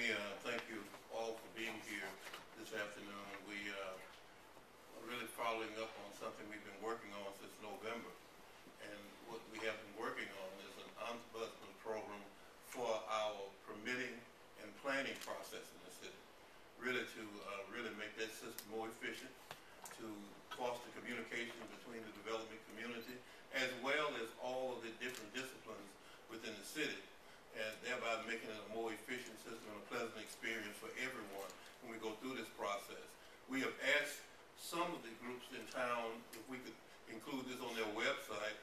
me thank you all for being here this afternoon. We are really following up on something we've been working on since November. And what we have been working on is an Ombudsman program for our permitting and planning process in the city. Really to really make that system more efficient, to foster communication between the development community, as well as all of the different disciplines within the city, and thereby making it a more efficient system and a pleasant experience for everyone when we go through this process. We have asked some of the groups in town if we could include this on their website.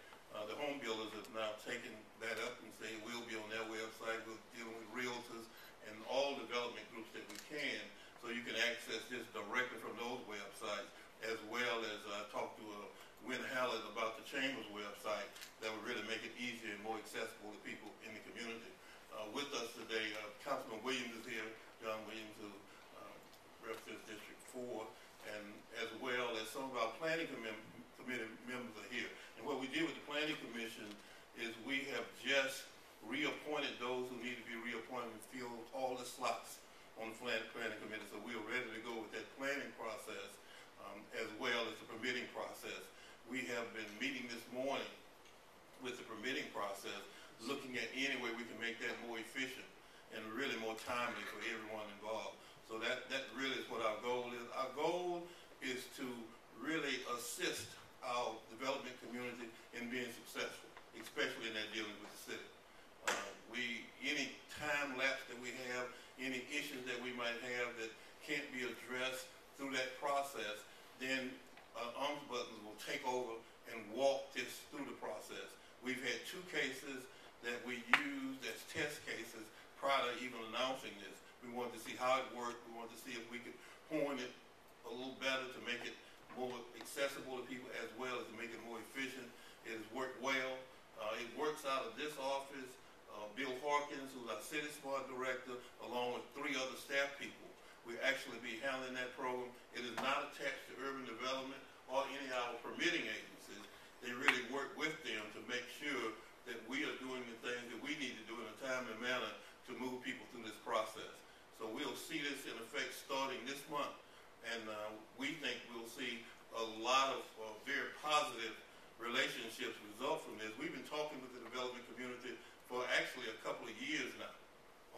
The home builders have now taken that up and say we'll be on their website. We're dealing with realtors and all development groups that we can, so you can access this directly from those websites, as well as talk to Wynn Hallett about the Chamber's website that would really make it easier and more accessible to people in the community. With us today, Councilman Williams is here, John Williams, who represents District 4, and as well as some of our planning committee members are here. And what we did with the Planning Commission is we have just reappointed those who need to be reappointed and filled all the slots on the Planning Committee. So we are ready to go with that planning process as well as the permitting process. We have been meeting this morning with the permitting process, looking at any way we can make that more efficient and really more timely for everyone involved. So that really is what our goal is. Our goal is to really assist our development community in being successful, especially in their dealings with the city. Any time lapse that we have, any issues that we might have that can't be addressed through that process, then Ombudsman will take over and walk this through the process. We've had 2 cases that we used as test cases prior to even announcing this. We wanted to see how it worked. We wanted to see if we could hone it a little better to make it more accessible to people, as well as to make it more efficient. It has worked well. It works out of this office. Bill Harkins, who's our City Smart Director, along with 3 other staff people, will actually be handling that program. It is not attached to urban development or any of our permitting agencies. They really work with them to make sure that we are doing the things that we need to do in a timely manner to move people through this process. So we'll see this in effect starting this month, and we think we'll see a lot of very positive relationships result from this. We've been talking with the development community for actually a couple of years now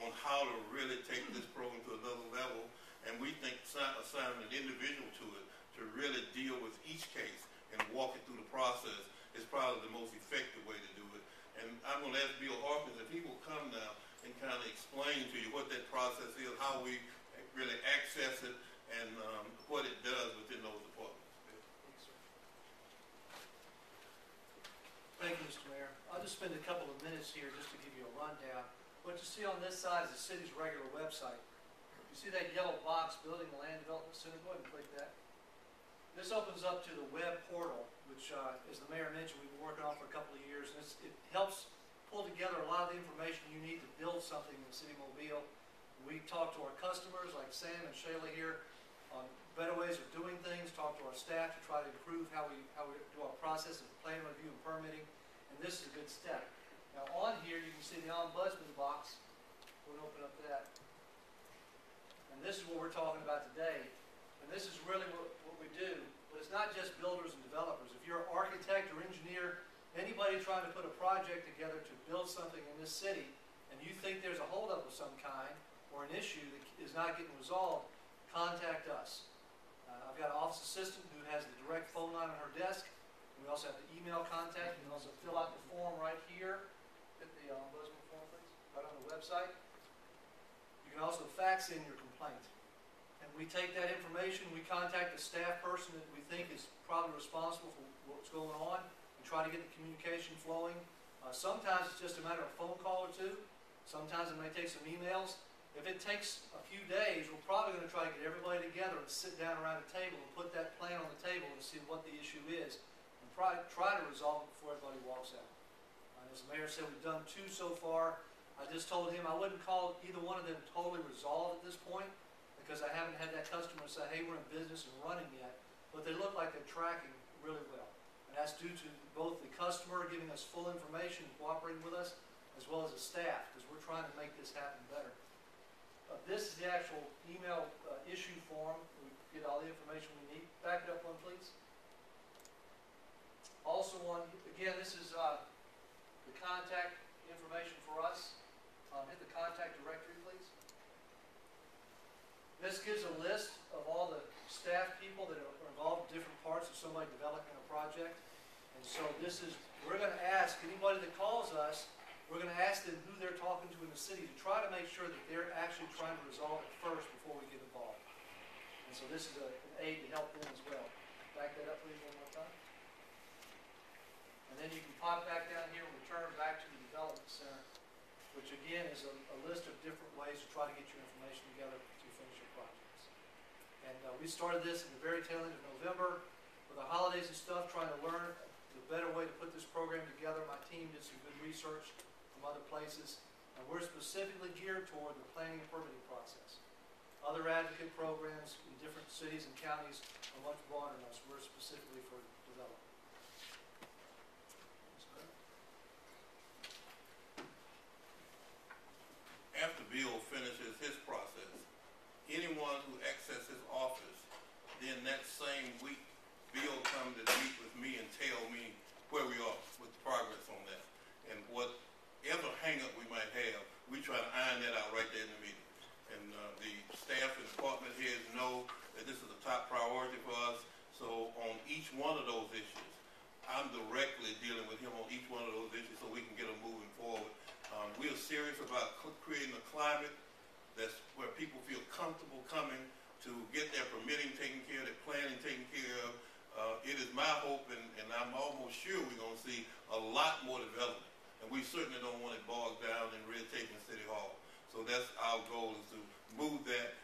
on how to really take this program to another level, and we think assigning an individual to it to really deal with each case and walk it through the process is probably the most effective way to do it. And I'm going to ask Bill Harkins if he will come now and kind of explain to you what that process is, how we really access it, and what it does within those departments. Thank you, Mr. Mayor. I'll just spend a couple of minutes here just to give you a rundown. What you see on this side is the city's regular website. You see that yellow box, Building and Land Development Center? Go ahead and click that. This opens up to the web portal, which, as the mayor mentioned, we've been working on for a couple of years. And it helps pull together a lot of the information you need to build something in the city of Mobile. We talk to our customers, like Sam and Shayla here, on better ways of doing things. Talk to our staff to try to improve how we do our process of plan review and permitting. And this is a good step. Now on here, you can see the Ombudsman box. We'll open up that. And this is what we're talking about today. And this is really what we do. But it's not just builders and developers. If you're an architect or engineer, anybody trying to put a project together to build something in this city, and you think there's a holdup of some kind or an issue that is not getting resolved, contact us. I've got an office assistant who has the direct phone line on her desk. We also have the email contact. You can also fill out the form right here. Hit the Ombudsman form, please, right on the website. You can also fax in your complaint. And we take that information, we contact the staff person that we think is probably responsible for what's going on, and try to get the communication flowing. Sometimes it's just a matter of a phone call or 2. Sometimes it may take some emails. If it takes a few days, we're probably going to try to get everybody together and sit down around a table and put that plan on the table and see what the issue is, and try to resolve it before everybody walks out. As the mayor said, we've done 2 so far. I just told him I wouldn't call either one of them totally resolved at this point, because I haven't had that customer say, hey, we're in business and running yet, but they look like they're tracking really well. And that's due to both the customer giving us full information and cooperating with us, as well as the staff, because we're trying to make this happen better. this is the actual email issue form. We get all the information we need. Back it up one, please. Also on, again, this is the contact information for us. Hit the contact directory, please. This gives a list of all the staff people that are involved in different parts of somebody developing a project. And so this is, we're going to ask anybody that calls us, we're going to ask them who they're talking to in the city to try to make sure that they're actually trying to resolve it first before we get involved. And so this is an aid to help them as well. Back that up please one more time. And then you can pop back down here and return back to the Development Center, which again is a list of different ways to try to get your information together to finish your projects. And we started this in the very tail end of November with the holidays and stuff, trying to learn the better way to put this program together. My team did some good research from other places, and we're specifically geared toward the planning and permitting process. Other advocate programs in different cities and counties are much broader than us. We're specifically for development. After Bill finishes his process, anyone who accesses his office, then that same week, Bill comes to meet with me and tell me where we are with the progress on that. And whatever hang-up we might have, we try to iron that out right there in the meeting. And the staff and department heads know that this is a top priority for us. So on each one of those issues, I'm directly dealing with him on each one of those issues so we can get them moving forward. We are serious about creating a climate that's where people feel comfortable coming to get their permitting taken care of, their planning taken care of. It is my hope, and I'm almost sure we're going to see a lot more development. And we certainly don't want it bogged down in red tape in City Hall. So that's our goal, is to move that